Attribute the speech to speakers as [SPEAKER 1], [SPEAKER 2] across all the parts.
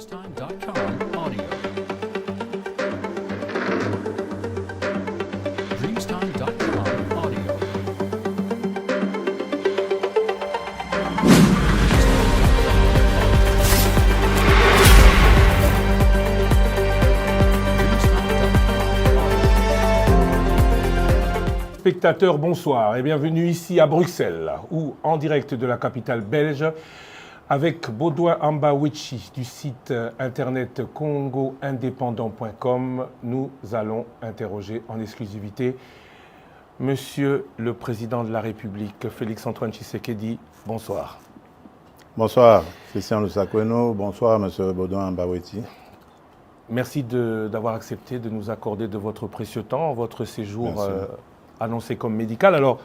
[SPEAKER 1] Dreamstime.com audio. Dreamstime.com audio.
[SPEAKER 2] Spectateurs, bonsoir et bienvenue ici à Bruxelles, ou en direct de la capitale belge, avec Baudouin Ambawichi du site internet congoindépendant.com. Nous allons interroger en exclusivité Monsieur le Président de la République, Félix-Antoine Tshisekedi. Bonsoir.
[SPEAKER 3] Bonsoir, Christian Lusakweno. Bonsoir, Monsieur Baudouin Ambawichi.
[SPEAKER 2] Merci d'avoir accepté de nous accorder de votre précieux temps, votre séjour annoncé comme médical. Alors,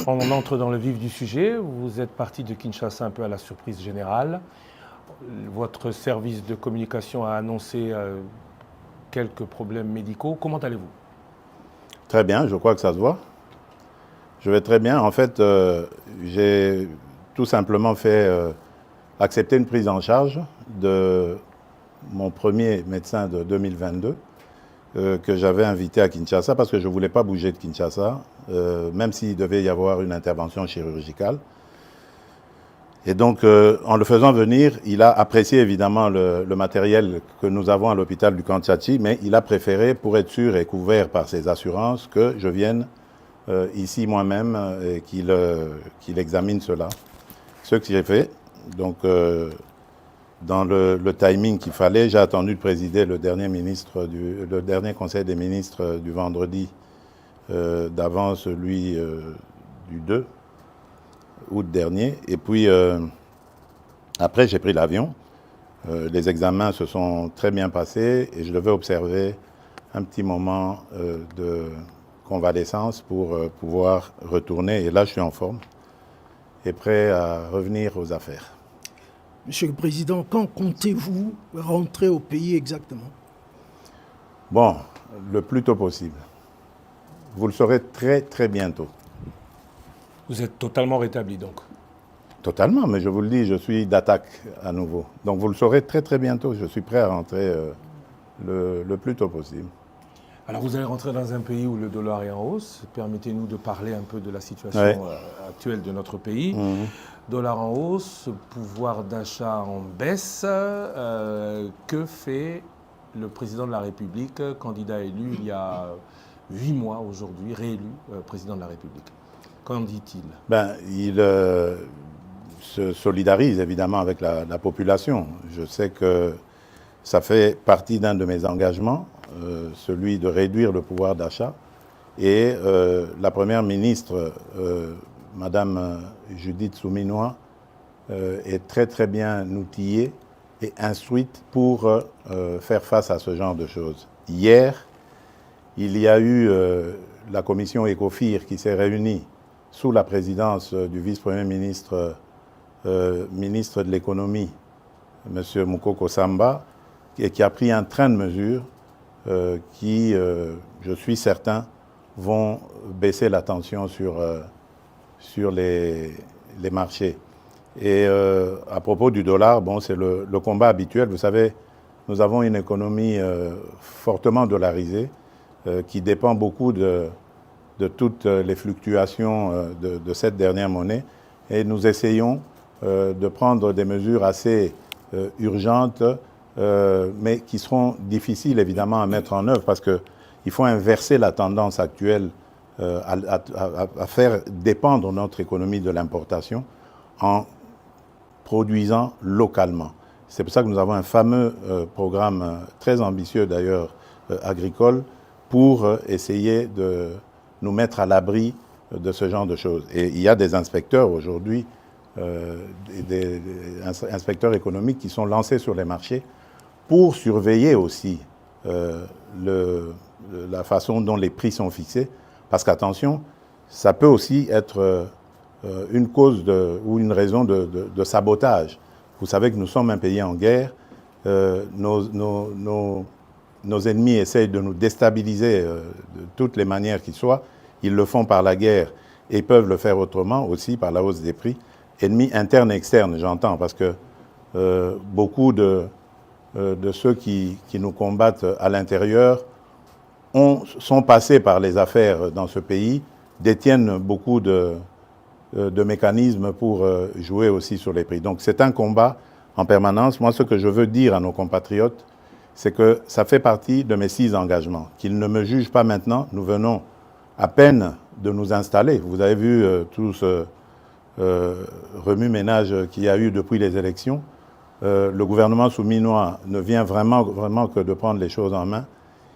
[SPEAKER 2] on entre dans le vif du sujet. Vous êtes parti de Kinshasa un peu à la surprise générale. Votre service de communication a annoncé quelques problèmes médicaux. Comment allez-vous?
[SPEAKER 3] Très bien, je crois que ça se voit. Je vais très bien. En fait, j'ai tout simplement fait accepter une prise en charge de mon premier médecin de 2022 que j'avais invité à Kinshasa parce que je ne voulais pas bouger de Kinshasa, même s'il devait y avoir une intervention chirurgicale. Et donc, en le faisant venir, il a apprécié évidemment le matériel que nous avons à l'hôpital du Kantiachi, mais il a préféré, pour être sûr et couvert par ses assurances, que je vienne ici moi-même et qu'il examine cela. Ce que j'ai fait. Donc, dans le timing qu'il fallait, j'ai attendu de présider le dernier conseil des ministres du vendredi d'avant celui du 2 août dernier. Et puis, après, j'ai pris l'avion. Les examens se sont très bien passés et je devais observer un petit moment de convalescence pour pouvoir retourner. Et là, je suis en forme et prêt à revenir aux affaires.
[SPEAKER 4] Monsieur le Président, quand comptez-vous rentrer au pays exactement?
[SPEAKER 3] Bon, le plus tôt possible. Vous le saurez très très bientôt.
[SPEAKER 2] Vous êtes totalement rétabli donc?
[SPEAKER 3] Totalement, mais je vous le dis, je suis d'attaque à nouveau. Donc vous le saurez très très bientôt. Je suis prêt à rentrer le plus tôt possible.
[SPEAKER 2] Alors vous allez rentrer dans un pays où le dollar est en hausse. Permettez-nous de parler un peu de la situation actuelle de notre pays. Dollar en hausse, pouvoir d'achat en baisse. Que fait le président de la République, candidat élu il y a 8 mois aujourd'hui, réélu président de la République? Qu'en dit-il?
[SPEAKER 3] Il se solidarise évidemment avec la population. Je sais que ça fait partie d'un de mes engagements, celui de réduire le pouvoir d'achat. Et la première ministre, Madame Judith Souminois, est très très bien outillée et instruite pour faire face à ce genre de choses. Hier, il y a eu la commission ECOFIR qui s'est réunie sous la présidence du vice-premier ministre, ministre de l'économie, M. Moukoko Samba, et qui a pris un train de mesures qui, je suis certain, vont baisser la tension sur les marchés. Et à propos du dollar, bon, c'est le combat habituel. Vous savez, nous avons une économie fortement dollarisée qui dépend beaucoup de toutes les fluctuations de cette dernière monnaie. Et nous essayons de prendre des mesures assez urgentes, mais qui seront difficiles évidemment à mettre en œuvre parce qu'il faut inverser la tendance actuelle à faire dépendre notre économie de l'importation en produisant localement. C'est pour ça que nous avons un fameux programme très ambitieux d'ailleurs agricole pour essayer de nous mettre à l'abri de ce genre de choses. Et il y a des inspecteurs aujourd'hui, des inspecteurs économiques qui sont lancés sur les marchés pour surveiller aussi la façon dont les prix sont fixés. Parce qu'attention, ça peut aussi être une cause ou une raison de sabotage. Vous savez que nous sommes un pays en guerre. Nos ennemis essayent de nous déstabiliser de toutes les manières qui soient. Ils le font par la guerre et peuvent le faire autrement aussi par la hausse des prix. Ennemis internes et externes, j'entends, parce que beaucoup de de ceux qui nous combattent à l'intérieur sont passés par les affaires dans ce pays, détiennent beaucoup de mécanismes pour jouer aussi sur les prix. Donc c'est un combat en permanence. Moi, ce que je veux dire à nos compatriotes, c'est que ça fait partie de mes 6 engagements. Qu'ils ne me jugent pas maintenant. Nous venons à peine de nous installer. Vous avez vu tout ce remue-ménage qu'il y a eu depuis les élections. Le gouvernement souminois ne vient vraiment que de prendre les choses en main.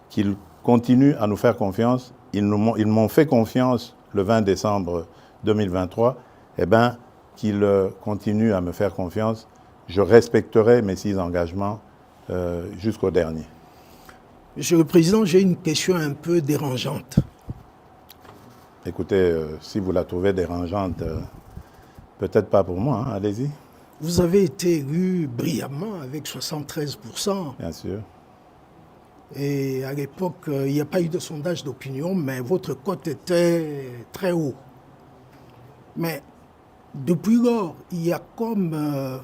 [SPEAKER 3] Qu'ils continuent à nous faire confiance. Ils m'ont fait confiance le 20 décembre 2023. Eh bien, qu'ils continuent à me faire confiance. Je respecterai mes 6 engagements jusqu'au dernier.
[SPEAKER 4] Monsieur le Président, j'ai une question un peu dérangeante.
[SPEAKER 3] Écoutez, si vous la trouvez dérangeante, peut-être pas pour moi, hein, allez-y.
[SPEAKER 4] Vous avez été élu brillamment avec 73%.
[SPEAKER 3] Bien sûr.
[SPEAKER 4] Et à l'époque, il n'y a pas eu de sondage d'opinion, mais votre cote était très haut. Mais depuis lors, il y a comme,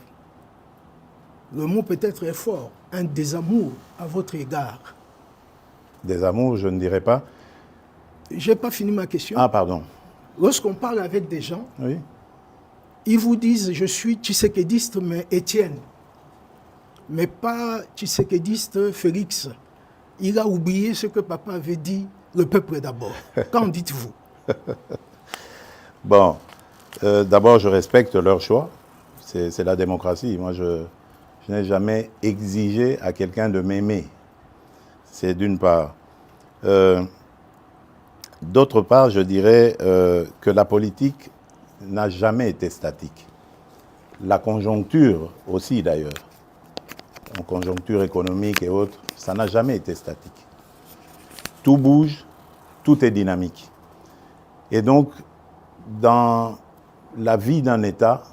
[SPEAKER 4] le mot peut-être est fort, un désamour à votre égard.
[SPEAKER 3] Désamour, je ne dirais pas.
[SPEAKER 4] Je n'ai pas fini ma question.
[SPEAKER 3] Ah, pardon.
[SPEAKER 4] Lorsqu'on parle avec des gens,
[SPEAKER 3] Oui.
[SPEAKER 4] ils vous disent « je suis tshisekédiste, mais Étienne », mais pas tshisekédiste Félix. Il a oublié ce que papa avait dit, le peuple d'abord. Qu'en dites-vous?
[SPEAKER 3] Bon, d'abord, je respecte leur choix. C'est la démocratie. Moi, je n'ai jamais exigé à quelqu'un de m'aimer. C'est d'une part. D'autre part, je dirais que la politique n'a jamais été statique. La conjoncture aussi, d'ailleurs, en conjoncture économique et autres, ça n'a jamais été statique. Tout bouge, tout est dynamique. Et donc, dans la vie d'un État,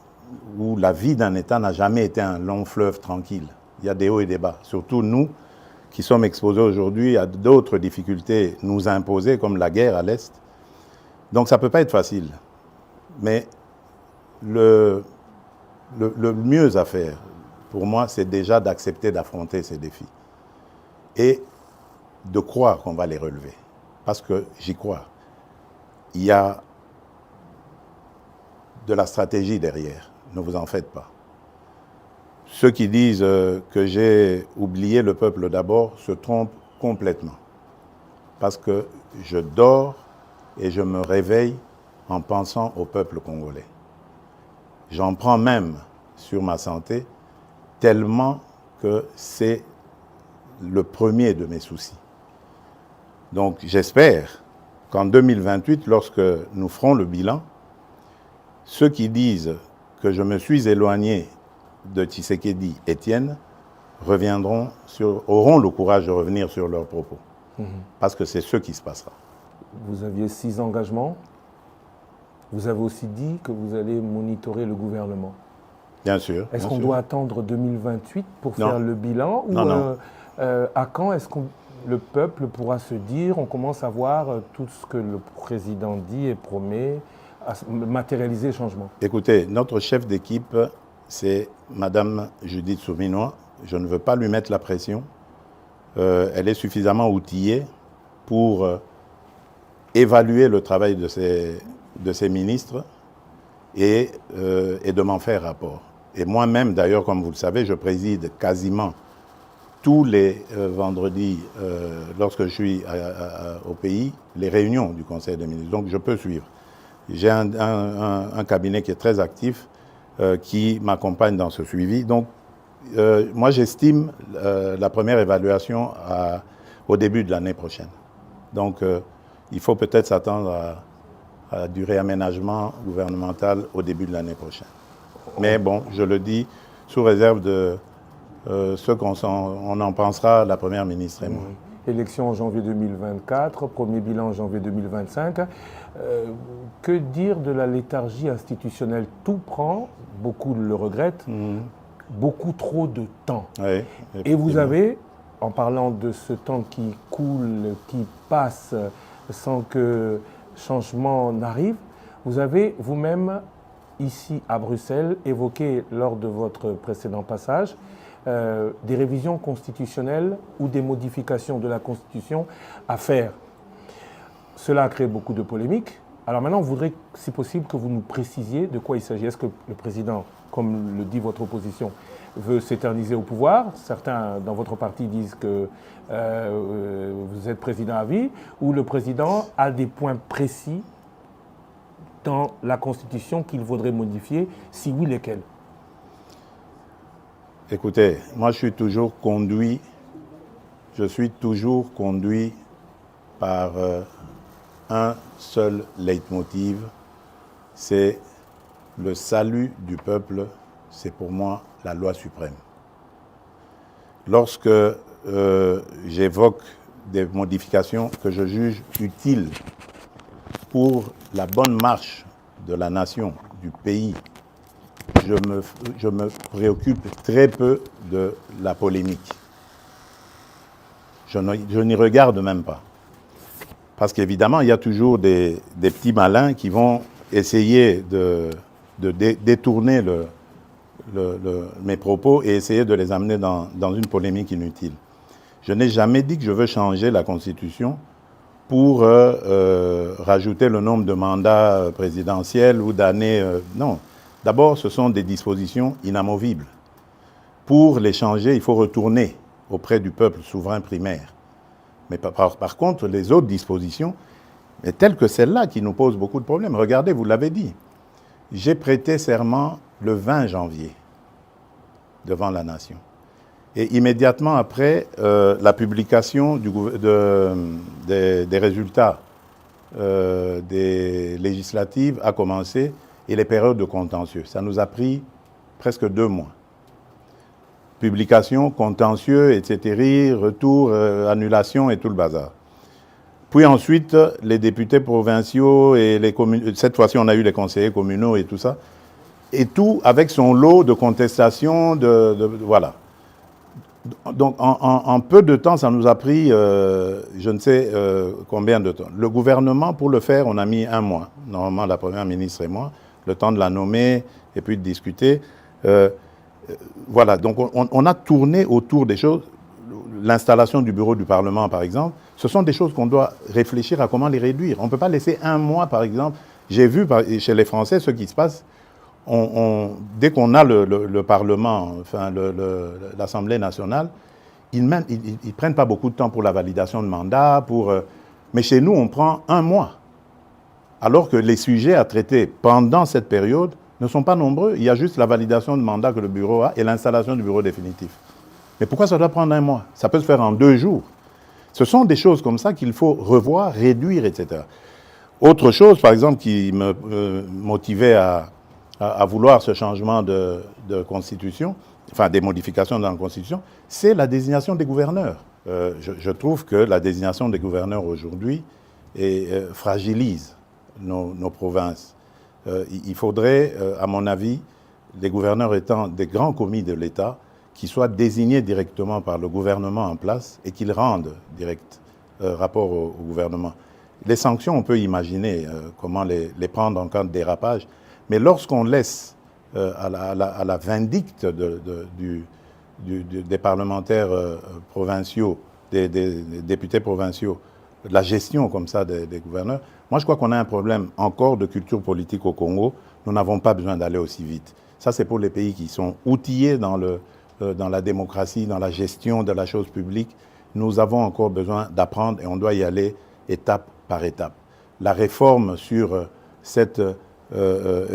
[SPEAKER 3] où la vie d'un État n'a jamais été un long fleuve tranquille, il y a des hauts et des bas. Surtout nous, qui sommes exposés aujourd'hui à d'autres difficultés nous imposées, comme la guerre à l'Est. Donc ça ne peut pas être facile. Mais le mieux à faire, pour moi, c'est déjà d'accepter d'affronter ces défis. Et de croire qu'on va les relever. Parce que j'y crois. Il y a de la stratégie derrière. Ne vous en faites pas. Ceux qui disent que j'ai oublié le peuple d'abord se trompent complètement. Parce que je dors et je me réveille en pensant au peuple congolais. J'en prends même sur ma santé tellement que c'est le premier de mes soucis. Donc j'espère qu'en 2028, lorsque nous ferons le bilan, ceux qui disent que je me suis éloigné de Tshisekedi Étienne auront le courage de revenir sur leurs propos. Parce que c'est ce qui se passera.
[SPEAKER 2] Vous aviez 6 engagements. Vous avez aussi dit que vous allez monitorer le gouvernement.
[SPEAKER 3] Bien sûr.
[SPEAKER 2] Est-ce qu'on doit attendre 2028 pour faire le bilan? Ou
[SPEAKER 3] non.
[SPEAKER 2] À quand est-ce que le peuple pourra se dire, on commence à voir tout ce que le président dit et promet, à matérialiser le changement?
[SPEAKER 3] Écoutez, notre chef d'équipe, c'est Madame Judith Souminois. Je ne veux pas lui mettre la pression. Elle est suffisamment outillée pour évaluer le travail de ses ministres et de m'en faire rapport. Et moi-même, d'ailleurs, comme vous le savez, je préside quasiment tous les vendredis, lorsque je suis au pays, les réunions du Conseil des ministres. Donc je peux suivre. J'ai un cabinet qui est très actif, qui m'accompagne dans ce suivi. Donc moi, j'estime la première évaluation au début de l'année prochaine. Donc il faut peut-être s'attendre à du réaménagement gouvernemental au début de l'année prochaine. Mais bon, je le dis sous réserve de ce qu'on en pensera, la Première ministre et moi.
[SPEAKER 2] Élection en janvier 2024, premier bilan en janvier 2025. Que dire de la léthargie institutionnelle? Tout prend, beaucoup le regrettent, beaucoup trop de temps.
[SPEAKER 3] Oui,
[SPEAKER 2] et vous avez, en parlant de ce temps qui coule, qui passe sans que changement n'arrive, vous avez vous-même, ici à Bruxelles, évoqué lors de votre précédent passage, des révisions constitutionnelles ou des modifications de la Constitution à faire. Cela a créé beaucoup de polémiques. Alors maintenant, on voudrait, si possible, que vous nous précisiez de quoi il s'agit. Est-ce que le président, comme le dit votre opposition, veut s'éterniser au pouvoir? Certains dans votre parti disent que vous êtes président à vie, ou le président a des points précis dans la Constitution qu'il vaudrait modifier, si oui, lesquels?
[SPEAKER 3] Écoutez, moi je suis toujours conduit par un seul leitmotiv, c'est le salut du peuple, c'est pour moi la loi suprême. Lorsque j'évoque des modifications que je juge utiles pour la bonne marche de la nation, du pays, je me préoccupe très peu de la polémique. Je n'y regarde même pas. Parce qu'évidemment, il y a toujours des petits malins qui vont essayer de détourner mes propos et essayer de les amener dans une polémique inutile. Je n'ai jamais dit que je veux changer la Constitution pour rajouter le nombre de mandats présidentiels ou d'années. Non. D'abord, ce sont des dispositions inamovibles. Pour les changer, il faut retourner auprès du peuple souverain primaire. Mais par contre, les autres dispositions, mais telles que celle-là, qui nous posent beaucoup de problèmes. Regardez, vous l'avez dit, j'ai prêté serment le 20 janvier devant la nation. Et immédiatement après, la publication des résultats des législatives a commencé et les périodes de contentieux. Ça nous a pris presque 2 mois. Publication, contentieux, etc., retour, annulation et tout le bazar. Puis ensuite, les députés provinciaux et les communes, cette fois-ci on a eu les conseillers communaux et tout ça, et tout avec son lot de contestations, voilà. Donc en peu de temps, ça nous a pris, je ne sais combien de temps. Le gouvernement, pour le faire, on a mis 1 mois, normalement la première ministre et moi, le temps de la nommer et puis de discuter. Voilà, donc on a tourné autour des choses. L'installation du bureau du Parlement, par exemple, ce sont des choses qu'on doit réfléchir à comment les réduire. On ne peut pas laisser 1 mois, par exemple. J'ai vu chez les Français ce qui se passe. Dès qu'on a le Parlement, enfin l'Assemblée nationale, ils ne prennent pas beaucoup de temps pour la validation de mandat. Mais chez nous, on prend 1 mois. Alors que les sujets à traiter pendant cette période ne sont pas nombreux. Il y a juste la validation de mandat que le bureau a et l'installation du bureau définitif. Mais pourquoi ça doit prendre 1 mois? Ça peut se faire en 2 jours. Ce sont des choses comme ça qu'il faut revoir, réduire, etc. Autre chose, par exemple, qui me motivait à vouloir ce changement de constitution, enfin des modifications dans la constitution, c'est la désignation des gouverneurs. Je trouve que la désignation des gouverneurs aujourd'hui fragilise nos provinces. Il faudrait, à mon avis, les gouverneurs étant des grands commis de l'État, qui soient désignés directement par le gouvernement en place et qu'ils rendent direct rapport au gouvernement. Les sanctions, on peut imaginer comment les prendre en cas de dérapage, mais lorsqu'on laisse à la vindicte des parlementaires provinciaux, des députés provinciaux, la gestion comme ça des gouverneurs, moi je crois qu'on a un problème encore de culture politique au Congo. Nous n'avons pas besoin d'aller aussi vite. Ça c'est pour les pays qui sont outillés dans la démocratie, dans la gestion de la chose publique. Nous avons encore besoin d'apprendre et on doit y aller étape par étape. La réforme sur cet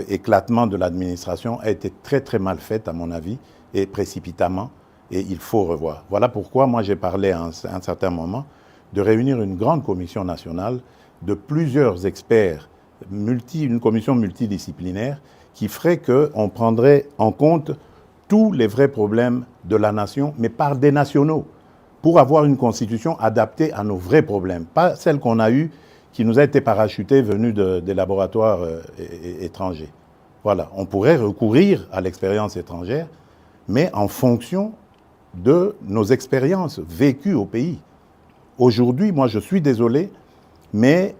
[SPEAKER 3] éclatement de l'administration a été très très mal faite à mon avis et précipitamment et il faut revoir. Voilà pourquoi moi j'ai parlé à un certain moment de réunir une grande commission nationale de plusieurs experts, une commission multidisciplinaire qui ferait qu'on prendrait en compte tous les vrais problèmes de la nation, mais par des nationaux, pour avoir une constitution adaptée à nos vrais problèmes, pas celle qu'on a eue, qui nous a été parachutée venue des laboratoires étrangers. Voilà, on pourrait recourir à l'expérience étrangère, mais en fonction de nos expériences vécues au pays. Aujourd'hui, moi je suis désolé, mais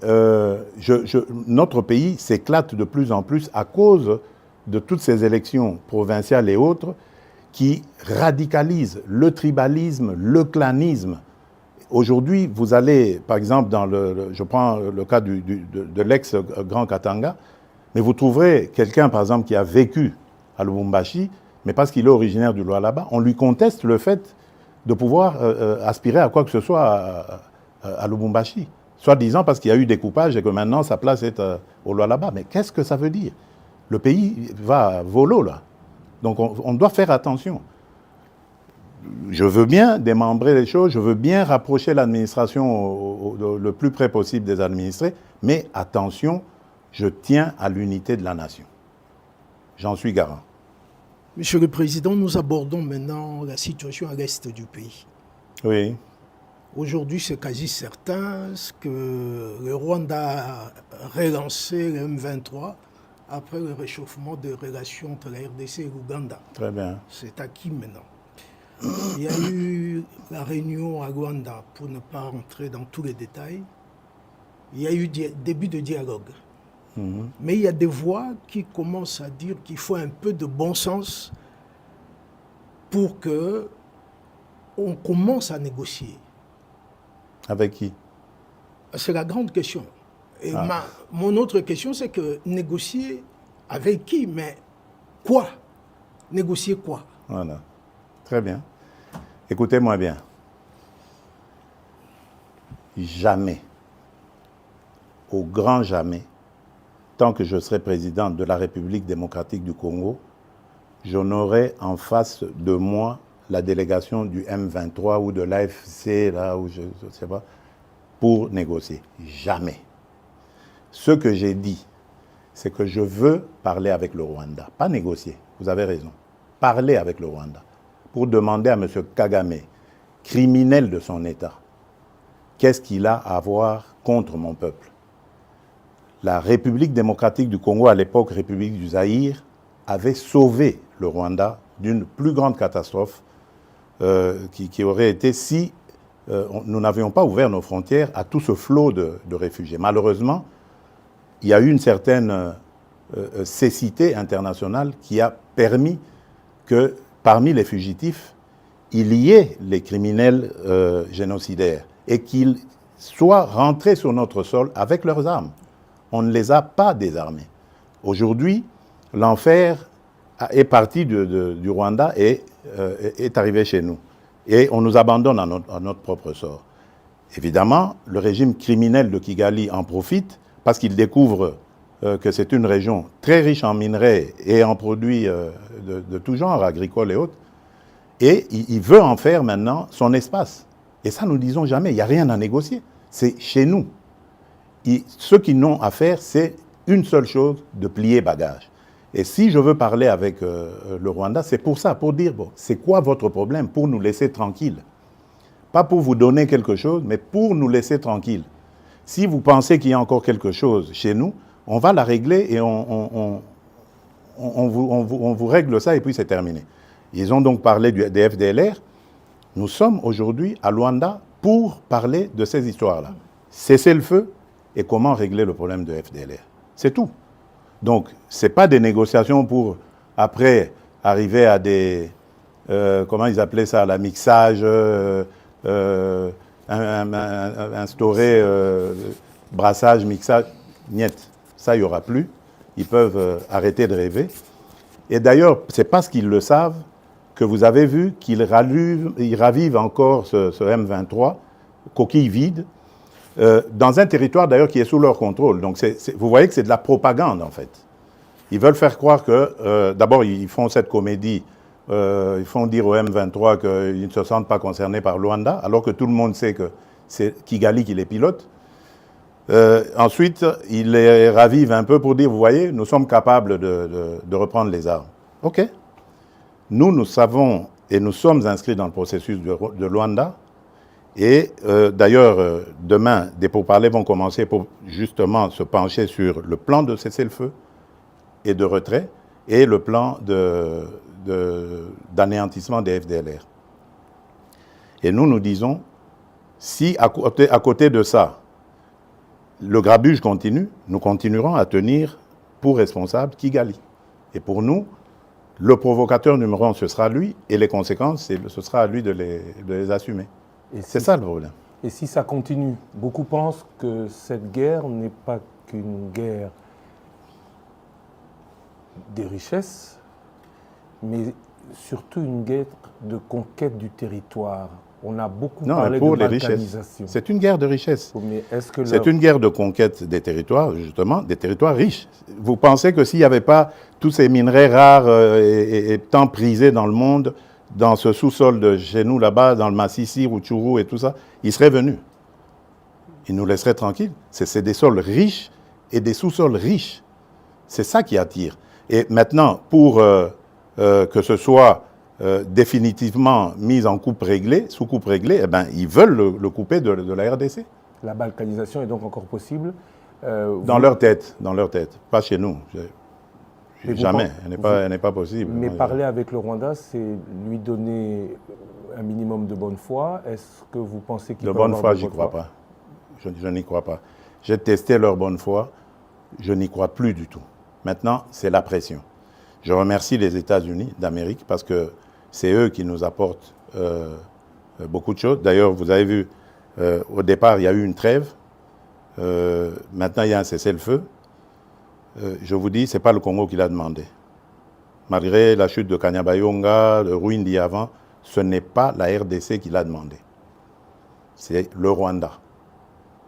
[SPEAKER 3] notre pays s'éclate de plus en plus à cause de toutes ces élections provinciales et autres qui radicalise le tribalisme, le clanisme. Aujourd'hui, vous allez, par exemple, je prends le cas de l'ex-Grand Katanga, mais vous trouverez quelqu'un, par exemple, qui a vécu à Lubumbashi, mais parce qu'il est originaire du Lualaba, on lui conteste le fait de pouvoir aspirer à quoi que ce soit à Lubumbashi. Soi-disant parce qu'il y a eu découpage et que maintenant sa place est au Lualaba. Mais qu'est-ce que ça veut dire? Le pays va à volo, là. Donc on doit faire attention. Je veux bien démembrer les choses, je veux bien rapprocher l'administration le plus près possible des administrés, mais attention, je tiens à l'unité de la nation. J'en suis garant.
[SPEAKER 4] Monsieur le Président, nous abordons maintenant la situation à l'est du pays.
[SPEAKER 3] Oui.
[SPEAKER 4] Aujourd'hui, c'est quasi certain que le Rwanda a relancé le M23 après le réchauffement des relations entre la RDC et l'Ouganda.
[SPEAKER 3] Très bien.
[SPEAKER 4] C'est acquis maintenant. Il y a eu la réunion à Rwanda, pour ne pas rentrer dans tous les détails. Il y a eu début de dialogue. Mais il y a des voix qui commencent à dire qu'il faut un peu de bon sens pour qu'on commence à négocier.
[SPEAKER 3] Avec qui?
[SPEAKER 4] C'est la grande question. Et mon autre question, c'est que négocier avec qui? Mais quoi? Négocier quoi?
[SPEAKER 3] Voilà. Très bien. Écoutez-moi bien. Jamais, au grand jamais, tant que je serai président de la République démocratique du Congo, je n'aurai en face de moi la délégation du M23 ou de l'AFC, là, où je ne sais pas, pour négocier. Jamais. Ce que j'ai dit, c'est que je veux parler avec le Rwanda, pas négocier, vous avez raison, parler avec le Rwanda, pour demander à M. Kagame, criminel de son État, qu'est-ce qu'il a à voir contre mon peuple? La République démocratique du Congo, à l'époque République du Zaïre, avait sauvé le Rwanda d'une plus grande catastrophe qui aurait été si nous n'avions pas ouvert nos frontières à tout ce flot de réfugiés. Malheureusement, il y a eu une certaine cécité internationale qui a permis que parmi les fugitifs, il y ait les criminels génocidaires et qu'ils soient rentrés sur notre sol avec leurs armes. On ne les a pas désarmés. Aujourd'hui, l'enfer est parti du Rwanda et est arrivé chez nous. Et on nous abandonne à notre propre sort. Évidemment, le régime criminel de Kigali en profite parce qu'il découvre que c'est une région très riche en minerais et en produits de tout genre, agricoles et autres. Et il veut en faire maintenant son espace. Et ça, nous ne disons jamais, il n'y a rien à négocier. C'est chez nous. Ce qu'ils n'ont à faire, c'est une seule chose, de plier bagage. Et si je veux parler avec le Rwanda, c'est pour ça, pour dire, bon, c'est quoi votre problème? Pour nous laisser tranquilles. Pas pour vous donner quelque chose, mais pour nous laisser tranquilles. Si vous pensez qu'il y a encore quelque chose chez nous, on va la régler et on vous règle ça et puis c'est terminé. Ils ont donc parlé des FDLR. Nous sommes aujourd'hui à Luanda pour parler de ces histoires-là. Cesser le feu et comment régler le problème de FDLR. C'est tout. Donc, ce n'est pas des négociations pour, après, arriver à des... comment ils appelaient ça? La mixage, instaurer brassage, mixage. Niet. Ça, il n'y aura plus. Ils peuvent arrêter de rêver. Et d'ailleurs, c'est parce qu'ils le savent que vous avez vu qu'ils ravivent encore ce M23, coquille vide, dans un territoire d'ailleurs qui est sous leur contrôle. Donc vous voyez que c'est de la propagande en fait. Ils veulent faire croire que, d'abord ils font cette comédie, ils font dire au M23 qu'ils ne se sentent pas concernés par Luanda, alors que tout le monde sait que c'est Kigali qui les pilote. Ensuite, ils les ravivent un peu pour dire, vous voyez, nous sommes capables de reprendre les armes. OK. Nous savons et nous sommes inscrits dans le processus de Luanda. Et d'ailleurs, demain, des pourparlers vont commencer pour justement se pencher sur le plan de cessez-le-feu et de retrait et le plan d'anéantissement des FDLR. Et nous disons, si à côté de ça, le grabuge continue, nous continuerons à tenir pour responsable Kigali. Et pour nous, le provocateur numéro 1, ce sera lui, et les conséquences, ce sera à lui de les assumer. C'est ça le problème.
[SPEAKER 2] Et si ça continue, beaucoup pensent que cette guerre n'est pas qu'une guerre des richesses, mais surtout une guerre de conquête du territoire. On a beaucoup parlé de balkanisation.
[SPEAKER 3] C'est une guerre de richesse.
[SPEAKER 2] Mais est-ce que
[SPEAKER 3] c'est une guerre de conquête des territoires, justement, des territoires riches. Vous pensez que s'il n'y avait pas tous ces minerais rares et tant prisés dans le monde, dans ce sous-sol de chez nous, là-bas, dans le Massissi, Rutshuru et tout ça, ils seraient venus. Ils nous laisseraient tranquilles. C'est des sols riches et des sous-sols riches. C'est ça qui attire. Et maintenant, pour que ce soit définitivement mis en coupe réglée, sous coupe réglée, eh ben, ils veulent le couper de la RDC.
[SPEAKER 2] La balkanisation est donc encore possible
[SPEAKER 3] dans leur tête, pas chez nous. Jamais, elle n'est pas possible.
[SPEAKER 2] Mais parler avec le Rwanda, c'est lui donner un minimum de bonne foi. Est-ce que vous pensez qu'il peut avoir de bonne foi?
[SPEAKER 3] J'y crois pas. Je n'y crois pas. J'ai testé leur bonne foi, je n'y crois plus du tout. Maintenant, c'est la pression. Je remercie les États-Unis d'Amérique parce que c'est eux qui nous apportent beaucoup de choses. D'ailleurs, vous avez vu, au départ, il y a eu une trêve. Maintenant, il y a un cessez-le-feu. Je vous dis, ce n'est pas le Congo qui l'a demandé. Malgré la chute de Kanyabayonga, le ruine d'Yavant, ce n'est pas la RDC qui l'a demandé. C'est le Rwanda.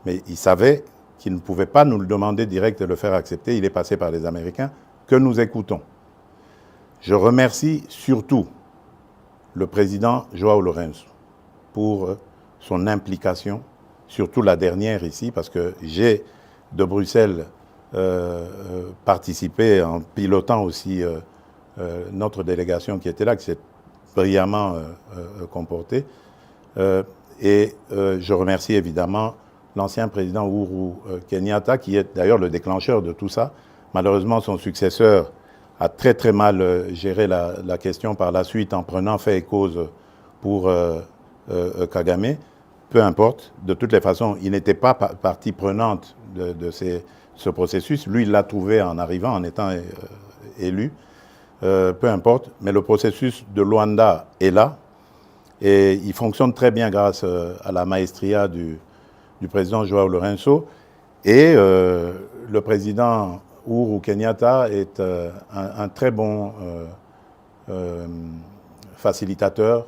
[SPEAKER 3] Mais il savait qu'il ne pouvait pas nous le demander direct et le faire accepter. Il est passé par les Américains que nous écoutons. Je remercie surtout le président João Lourenço pour son implication, surtout la dernière ici, parce que j'ai de Bruxelles participé en pilotant aussi notre délégation qui était là, qui s'est brillamment comportée. Et je remercie évidemment l'ancien président Uhuru Kenyatta, qui est d'ailleurs le déclencheur de tout ça. Malheureusement, son successeur a très très mal géré la question par la suite en prenant fait et cause pour Kagame. Peu importe, de toutes les façons, il n'était pas partie prenante de ce processus. Lui, il l'a trouvé en arrivant, en étant élu. Peu importe, mais le processus de Luanda est là et il fonctionne très bien grâce à la maestria du président João Lourenço. Et le président Uhuru Kenyatta est un très bon facilitateur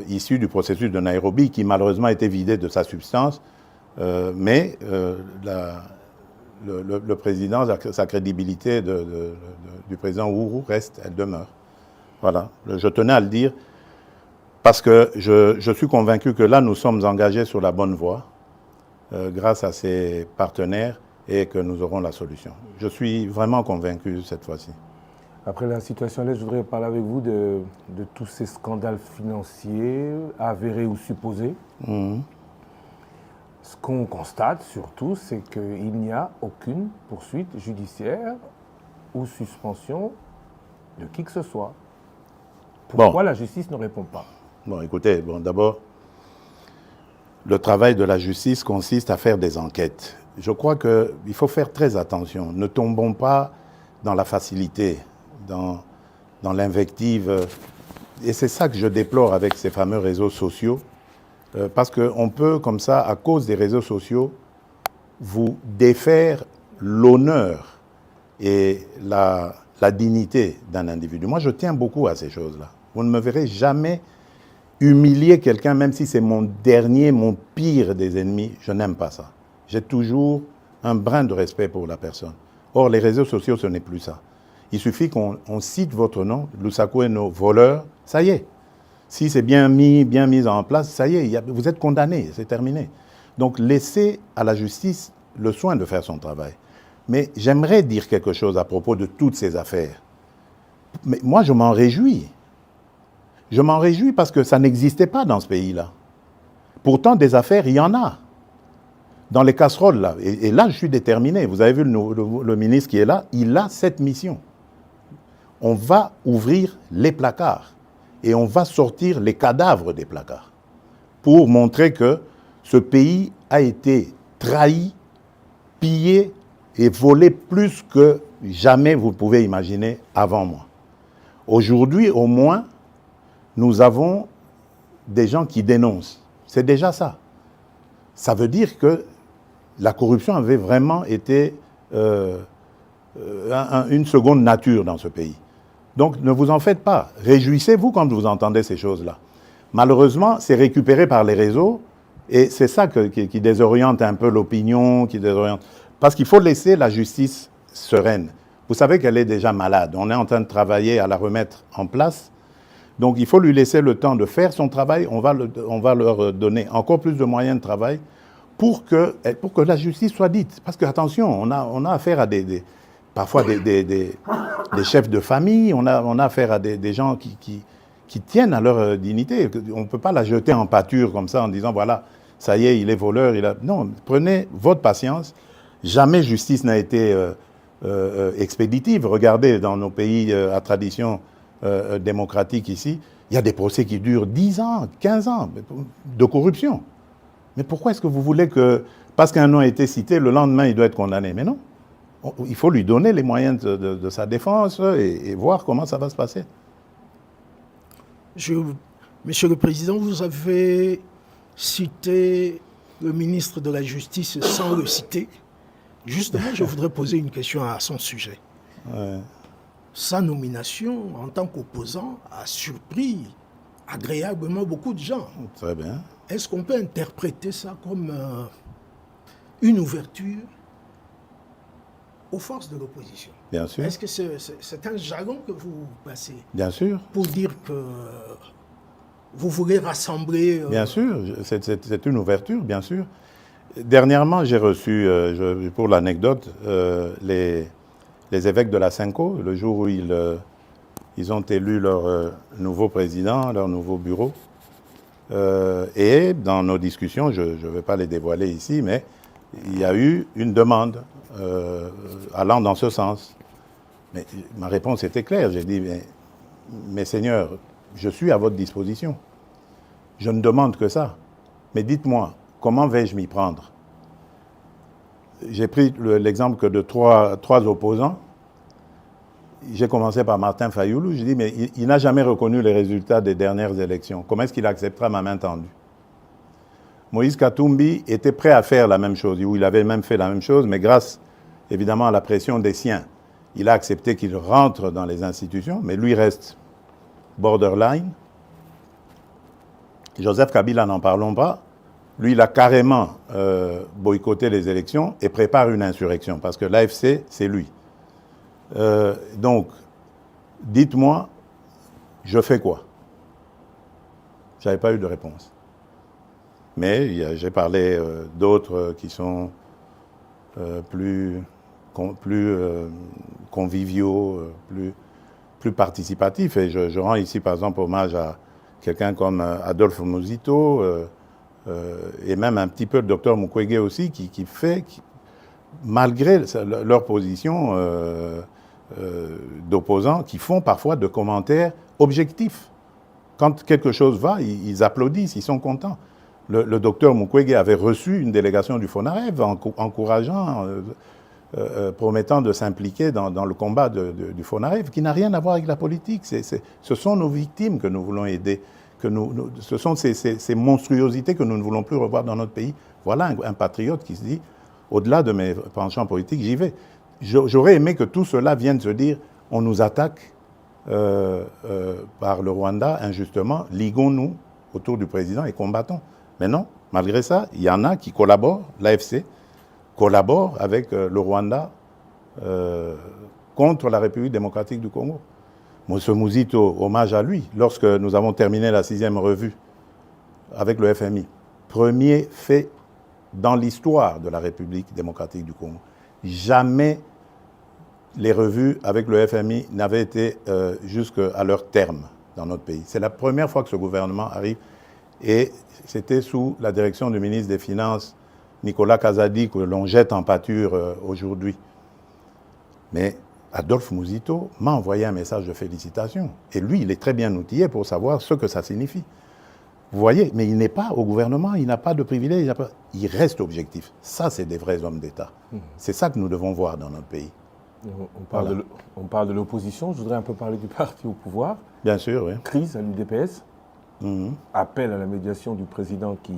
[SPEAKER 3] issu du processus de Nairobi, qui malheureusement a été vidé de sa substance, mais le président, sa crédibilité du président Uhuru reste, elle demeure. Voilà, je tenais à le dire, parce que je suis convaincu que là, nous sommes engagés sur la bonne voie, grâce à ces partenaires, et que nous aurons la solution. Je suis vraiment convaincu cette fois-ci.
[SPEAKER 2] Après la situation là, je voudrais parler avec vous de tous ces scandales financiers, avérés ou supposés. Ce qu'on constate surtout, c'est qu'il n'y a aucune poursuite judiciaire ou suspension de qui que ce soit. Pourquoi la justice ne répond pas?
[SPEAKER 3] Bon, écoutez, d'abord, le travail de la justice consiste à faire des enquêtes. Je crois qu'il faut faire très attention. Ne tombons pas dans la facilité, dans l'invective. Et c'est ça que je déplore avec ces fameux réseaux sociaux. Parce qu'on peut, comme ça, à cause des réseaux sociaux, vous défaire l'honneur et la dignité d'un individu. Moi, je tiens beaucoup à ces choses-là. Vous ne me verrez jamais humilier quelqu'un, même si c'est mon pire des ennemis. Je n'aime pas ça. J'ai toujours un brin de respect pour la personne. Or, les réseaux sociaux, ce n'est plus ça. Il suffit qu'on cite votre nom, Lusaku et nos voleurs, ça y est. Si c'est bien mis en place, ça y est, vous êtes condamné, c'est terminé. Donc, laissez à la justice le soin de faire son travail. Mais j'aimerais dire quelque chose à propos de toutes ces affaires. Mais moi, je m'en réjouis. Je m'en réjouis parce que ça n'existait pas dans ce pays-là. Pourtant, des affaires, il y en a. Dans les casseroles, là. Et là, je suis déterminé. Vous avez vu le ministre qui est là, il a cette mission. On va ouvrir les placards et on va sortir les cadavres des placards pour montrer que ce pays a été trahi, pillé et volé plus que jamais vous pouvez imaginer avant moi. Aujourd'hui, au moins, nous avons des gens qui dénoncent. C'est déjà ça. Ça veut dire que la corruption avait vraiment été une seconde nature dans ce pays. Donc ne vous en faites pas. Réjouissez-vous quand vous entendez ces choses-là. Malheureusement, c'est récupéré par les réseaux et c'est ça qui désoriente un peu l'opinion, parce qu'il faut laisser la justice sereine. Vous savez qu'elle est déjà malade. On est en train de travailler à la remettre en place. Donc il faut lui laisser le temps de faire son travail. On va leur donner encore plus de moyens de travail pour que la justice soit dite. Parce que, attention, on a affaire à parfois des chefs de famille, on a affaire à des gens qui tiennent à leur dignité. On ne peut pas la jeter en pâture comme ça en disant, voilà, ça y est, il est voleur. Non, prenez votre patience. Jamais justice n'a été expéditive. Regardez, dans nos pays à tradition démocratique ici, il y a des procès qui durent 10 ans, 15 ans de corruption. Mais pourquoi est-ce que vous voulez que, parce qu'un nom a été cité, le lendemain, il doit être condamné? Mais non. Il faut lui donner les moyens de sa défense et voir comment ça va se passer.
[SPEAKER 4] Monsieur le Président, vous avez cité le ministre de la Justice sans le citer. Justement, je voudrais poser une question à son sujet.
[SPEAKER 3] Ouais.
[SPEAKER 4] Sa nomination en tant qu'opposant a surpris agréablement beaucoup de gens.
[SPEAKER 3] Très bien.
[SPEAKER 4] Est-ce qu'on peut interpréter ça comme une ouverture aux forces de l'opposition?
[SPEAKER 3] Bien sûr.
[SPEAKER 4] Est-ce que c'est un jargon que vous passez?
[SPEAKER 3] Bien sûr.
[SPEAKER 4] Pour dire que vous voulez rassembler...
[SPEAKER 3] Bien sûr, c'est une ouverture, bien sûr. Dernièrement, j'ai reçu, pour l'anecdote, les évêques de la Cinco, le jour où ils ont élu leur nouveau président, leur nouveau bureau. Et dans nos discussions, je ne vais pas les dévoiler ici, mais il y a eu une demande allant dans ce sens. Mais ma réponse était claire. J'ai dit, mais Seigneur, je suis à votre disposition. Je ne demande que ça. Mais dites-moi, comment vais-je m'y prendre? J'ai pris l'exemple que de trois opposants. J'ai commencé par Martin Fayoulou. Je dis, mais il n'a jamais reconnu les résultats des dernières élections. Comment est-ce qu'il acceptera ma main tendue? Moïse Katumbi était prêt à faire la même chose, ou il avait même fait la même chose, mais grâce, évidemment, à la pression des siens, il a accepté qu'il rentre dans les institutions, mais lui reste borderline. Joseph Kabila, n'en parlons pas. Lui, il a carrément boycotté les élections et prépare une insurrection, parce que l'AFC, c'est lui. Donc, dites-moi, je fais quoi? Je n'avais pas eu de réponse. Mais j'ai parlé d'autres qui sont plus conviviaux, plus participatifs. Et je rends ici, par exemple, hommage à quelqu'un comme Adolphe Muzito et même un petit peu le docteur Mukwege aussi, qui fait, malgré leur position d'opposants, qui font parfois de commentaires objectifs. Quand quelque chose va, ils applaudissent, ils sont contents. Le docteur Mukwege avait reçu une délégation du FONAREV encourageant, promettant de s'impliquer dans le combat du FONAREV, qui n'a rien à voir avec la politique. Ce sont nos victimes que nous voulons aider. Ce sont ces monstruosités que nous ne voulons plus revoir dans notre pays. Voilà un patriote qui se dit, au-delà de mes penchants politiques, j'y vais. J'aurais aimé que tout cela vienne se dire, on nous attaque par le Rwanda injustement, liguons-nous autour du président et combattons. Mais non, malgré ça, il y en a qui collaborent, l'AFC collabore avec le Rwanda contre la République démocratique du Congo. Monsieur Muzito, hommage à lui, lorsque nous avons terminé la 6e revue avec le FMI, premier fait dans l'histoire de la République démocratique du Congo. Jamais les revues avec le FMI n'avaient été jusqu'à leur terme dans notre pays. C'est la première fois que ce gouvernement arrive et c'était sous la direction du ministre des Finances, Nicolas Kazadi, que l'on jette en pâture aujourd'hui. Mais Adolphe Muzito m'a envoyé un message de félicitations. Et lui, il est très bien outillé pour savoir ce que ça signifie. Vous voyez, mais il n'est pas au gouvernement, il n'a pas de privilèges, il reste objectif. Ça, c'est des vrais hommes d'État. C'est ça que nous devons voir dans notre pays.
[SPEAKER 2] On parle de l'opposition. Je voudrais un peu parler du parti au pouvoir.
[SPEAKER 3] Bien sûr, oui.
[SPEAKER 2] Crise à l'UDPS. Appel à la médiation du président qui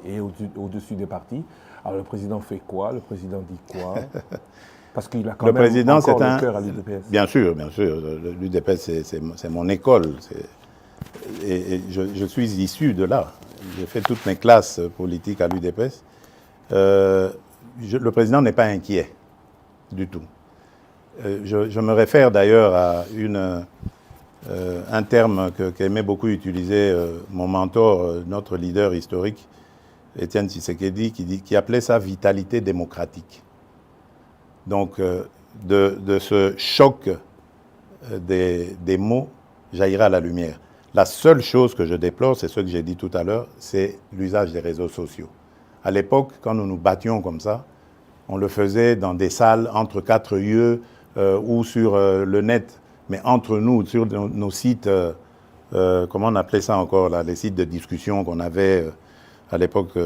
[SPEAKER 2] est au-dessus des partis. Alors le président fait quoi? Le président dit quoi? Parce qu'il a quand même encore le cœur à l'UDPS.
[SPEAKER 3] Bien sûr, bien sûr. L'UDPS, c'est mon école. Et je suis issu de là. J'ai fait toutes mes classes politiques à l'UDPS. Le président n'est pas inquiet du tout. Je me réfère d'ailleurs à un terme qu'aimait beaucoup utiliser mon mentor, notre leader historique, Étienne Tshisekedi, qui appelait ça vitalité démocratique. Donc, de ce choc des mots jaillira la lumière. La seule chose que je déplore, c'est ce que j'ai dit tout à l'heure, c'est l'usage des réseaux sociaux. À l'époque, quand nous nous battions comme ça, on le faisait dans des salles entre quatre yeux ou sur le net, mais entre nous, sur nos sites, comment on appelait ça encore, là, les sites de discussion qu'on avait à l'époque,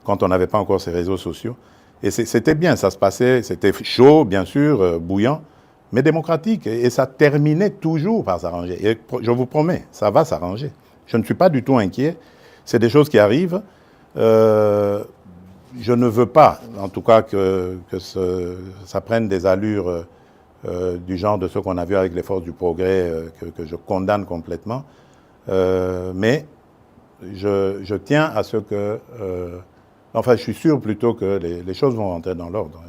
[SPEAKER 3] quand on n'avait pas encore ces réseaux sociaux. Et c'était bien, ça se passait, c'était chaud, bien sûr, bouillant, mais démocratique. Et ça terminait toujours par s'arranger. Et je vous promets, ça va s'arranger. Je ne suis pas du tout inquiet. C'est des choses qui arrivent. Je ne veux pas, en tout cas, que ça prenne des allures du genre de ce qu'on a vu avec les forces du progrès, que je condamne complètement. Mais je tiens à ce que... enfin, je suis sûr plutôt que les choses vont rentrer dans l'ordre.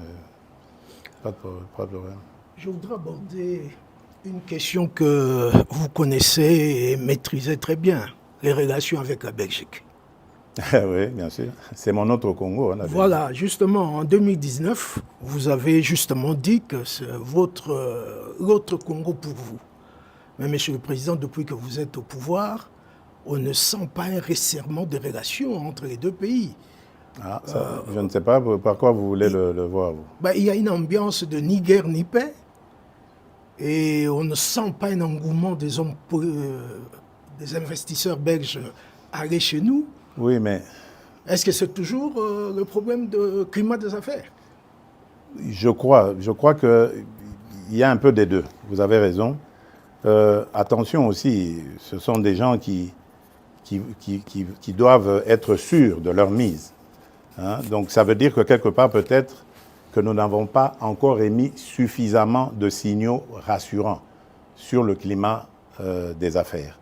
[SPEAKER 3] Pas de problème.
[SPEAKER 4] Je voudrais aborder une question que vous connaissez et maîtrisez très bien, les relations avec la Belgique.
[SPEAKER 3] Oui, bien sûr. C'est mon autre Congo. Hein,
[SPEAKER 4] voilà, justement, en 2019, vous avez justement dit que c'est l'autre Congo pour vous. Mais Monsieur le Président, depuis que vous êtes au pouvoir, on ne sent pas un resserrement de relations entre les deux pays.
[SPEAKER 3] Ah, ça, je ne sais pas par quoi vous voulez le voir. Vous.
[SPEAKER 4] Ben, il y a une ambiance de ni guerre ni paix. Et on ne sent pas un engouement des investisseurs belges à aller chez nous.
[SPEAKER 3] Oui, mais...
[SPEAKER 4] Est-ce que c'est toujours le problème de climat des affaires?
[SPEAKER 3] Je crois qu'il y a un peu des deux. Vous avez raison. Attention aussi, ce sont des gens qui doivent être sûrs de leur mise. Hein? Donc ça veut dire que quelque part peut-être que nous n'avons pas encore émis suffisamment de signaux rassurants sur le climat des affaires.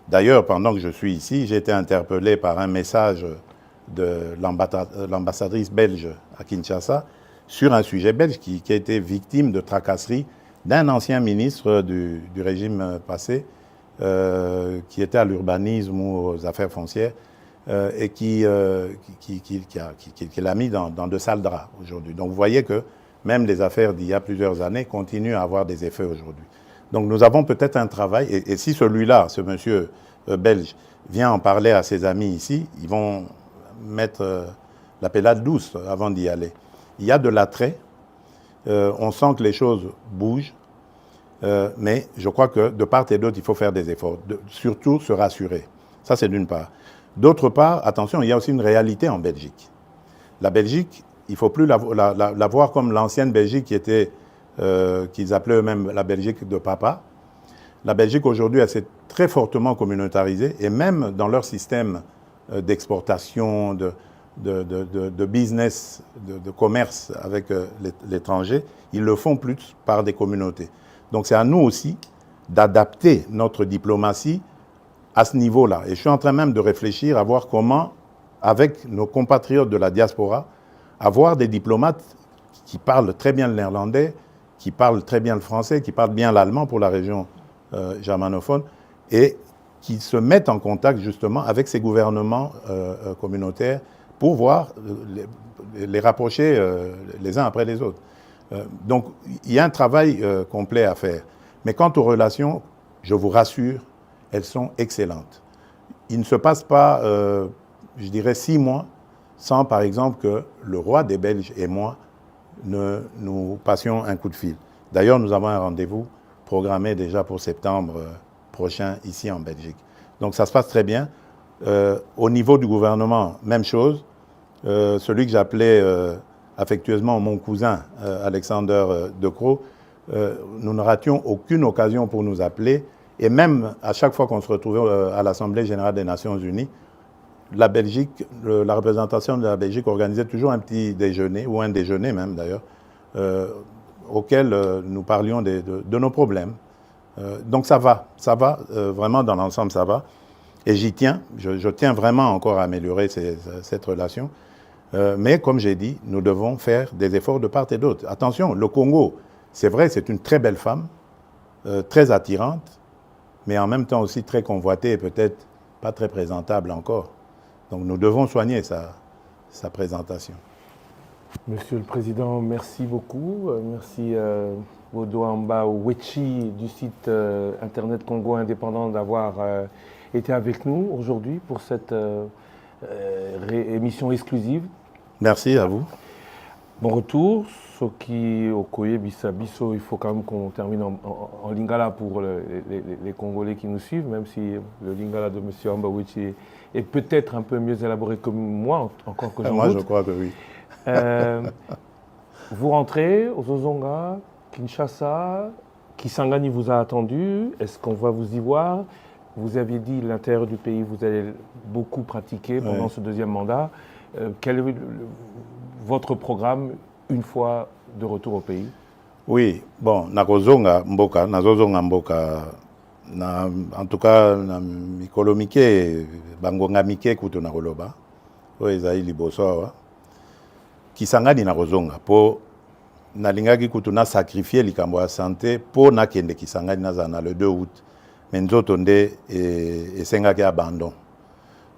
[SPEAKER 3] D'ailleurs, pendant que je suis ici, j'ai été interpellé par un message de l'ambassadrice belge à Kinshasa sur un sujet belge qui a été victime de tracasseries d'un ancien ministre du régime passé qui était à l'urbanisme ou aux affaires foncières et qui l'a mis dans de sales draps aujourd'hui. Donc vous voyez que même les affaires d'il y a plusieurs années continuent à avoir des effets aujourd'hui. Donc nous avons peut-être un travail, et si celui-là, ce monsieur belge, vient en parler à ses amis ici, ils vont mettre la pellade douce avant d'y aller. Il y a de l'attrait, on sent que les choses bougent, mais je crois que de part et d'autre, il faut faire des efforts, surtout se rassurer. Ça, c'est d'une part. D'autre part, attention, il y a aussi une réalité en Belgique. La Belgique, il ne faut plus la voir comme l'ancienne Belgique qui était... qu'ils appelaient eux-mêmes la Belgique de papa. La Belgique aujourd'hui, elle s'est très fortement communautarisée et même dans leur système d'exportation, de business, de commerce avec l'étranger, ils le font plus par des communautés. Donc c'est à nous aussi d'adapter notre diplomatie à ce niveau-là. Et je suis en train même de réfléchir à voir comment, avec nos compatriotes de la diaspora, avoir des diplomates qui parlent très bien le néerlandais, qui parlent très bien le français, qui parlent bien l'allemand pour la région germanophone, et qui se mettent en contact justement avec ces gouvernements communautaires pour voir les rapprocher les uns après les autres. Donc il y a un travail complet à faire. Mais quant aux relations, je vous rassure, elles sont excellentes. Il ne se passe pas, je dirais, 6 mois sans, par exemple, que le roi des Belges et moi nous passions un coup de fil. D'ailleurs, nous avons un rendez-vous programmé déjà pour septembre prochain ici en Belgique. Donc ça se passe très bien. Au niveau du gouvernement, même chose. Celui que j'appelais affectueusement mon cousin, Alexander De Croo, nous ne rations aucune occasion pour nous appeler. Et même à chaque fois qu'on se retrouvait à l'Assemblée générale des Nations unies, la Belgique, la représentation de la Belgique organisait toujours un petit déjeuner, ou un déjeuner même d'ailleurs, auquel nous parlions de nos problèmes. Donc ça va, vraiment dans l'ensemble ça va. Et j'y tiens, je tiens vraiment encore à améliorer cette relation. Mais comme j'ai dit, nous devons faire des efforts de part et d'autre. Attention, le Congo, c'est vrai, c'est une très belle femme, très attirante, mais en même temps aussi très convoitée et peut-être pas très présentable encore. Donc nous devons soigner sa présentation.
[SPEAKER 2] Monsieur le Président, merci beaucoup. Merci Bodoamba Wechi du site Internet Congo Indépendant d'avoir été avec nous aujourd'hui pour cette émission exclusive.
[SPEAKER 3] Merci à vous.
[SPEAKER 2] Bon retour. Soki Okoye Bisso, il faut quand même qu'on termine en lingala pour les Congolais qui nous suivent, même si le lingala de M. Ambawichi est peut-être un peu mieux élaboré que moi, encore que j'en doute.
[SPEAKER 3] Moi, je crois que oui.
[SPEAKER 2] Vous rentrez aux Ozonga, Kinshasa, Kisangani vous a attendu. Est-ce qu'on va vous y voir? Vous aviez dit l'intérieur du pays, vous allez beaucoup pratiquer pendant ce deuxième mandat. Quel est votre programme une fois de retour au pays?
[SPEAKER 3] Oui, bon, nakozonga mboka, en tout cas, na mikolo mike, bangonga mike kutu nakoloba, oyo ezali liboso awa. Kisangani nakozonga, po nalingaki kutu na sacrifier likambo ya santé, po nakende Kisangani nazana le 2 août. Mais nzoto nde esengaki abandon.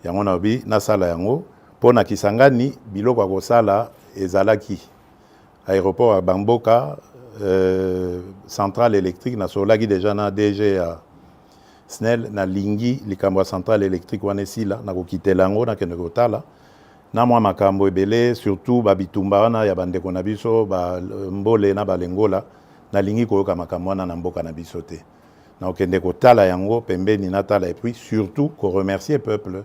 [SPEAKER 3] Yango nabi nasala yango, po na Kisangani biloko akosala ezalaki. Aéroport à Bamboka, centrale électrique, na solaki déjà na DG à SNEL, na lingi, likambo centrale électrique wana esila, na kokitela yango, na kende kotala. Na mwa makambo ebele, surtout babitumba wana ya bandeko na biso, mbole na balengola, na lingi koyoka makambo wana na mboka na biso te. Na kende kotala yango, pembeni na tala, et puis surtout, ko remercier peuple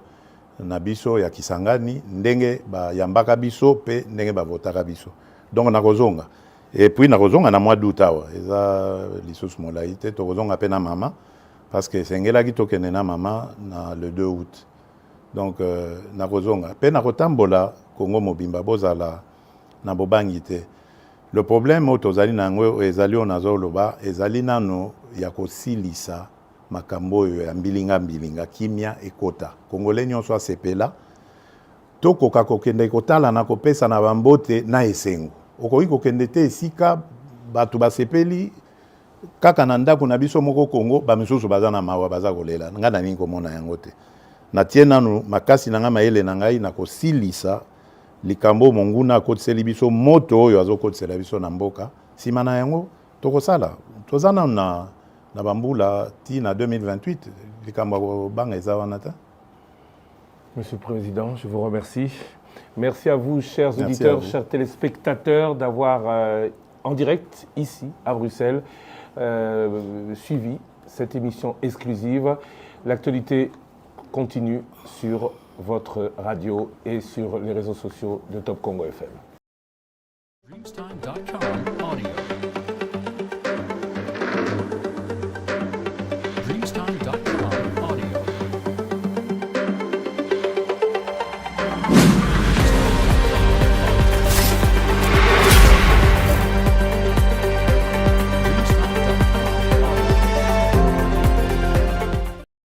[SPEAKER 3] na biso ya Kisangani, ndenge ba yambaka biso, pe ndenge ba votaka biso. Donc nakozonga. Et puis nakozonga na mois d'août awa. Eza lisusu molaite tokozonga pe na mama parce que sengelaki tokende na mama na le 2 août. Donc nakozonga. Pe nakotambola Congo mobimba bozala na bobangi te. Le problème tozali nango ezali onazoloba ezali nano ya kosilisa makambo ya mbilinga kimia ekota. Congolais nyonso asepela tokoka kokende kotala na kopesa na bambote na esengo. Okoki kokende te esika bato basepeli kaka na ndako na biso moko Congo bamisusu baza na mawa baza kolela. Nga na nini komona yango te. Natie nanu makasi na nga mayele na ngai na kosilisa likambo monguna akotiseli biso moto oyo azokotisela biso na mboka. Sima na yango tokosala. Tozana na bambula ti na 2028 likambo banga eza wana ta.
[SPEAKER 2] Monsieur le Président, je vous remercie. Merci à vous, chers auditeurs, chers téléspectateurs, d'avoir en direct, ici, à Bruxelles, suivi cette émission exclusive. L'actualité continue sur votre radio et sur les réseaux sociaux de Top Congo FM.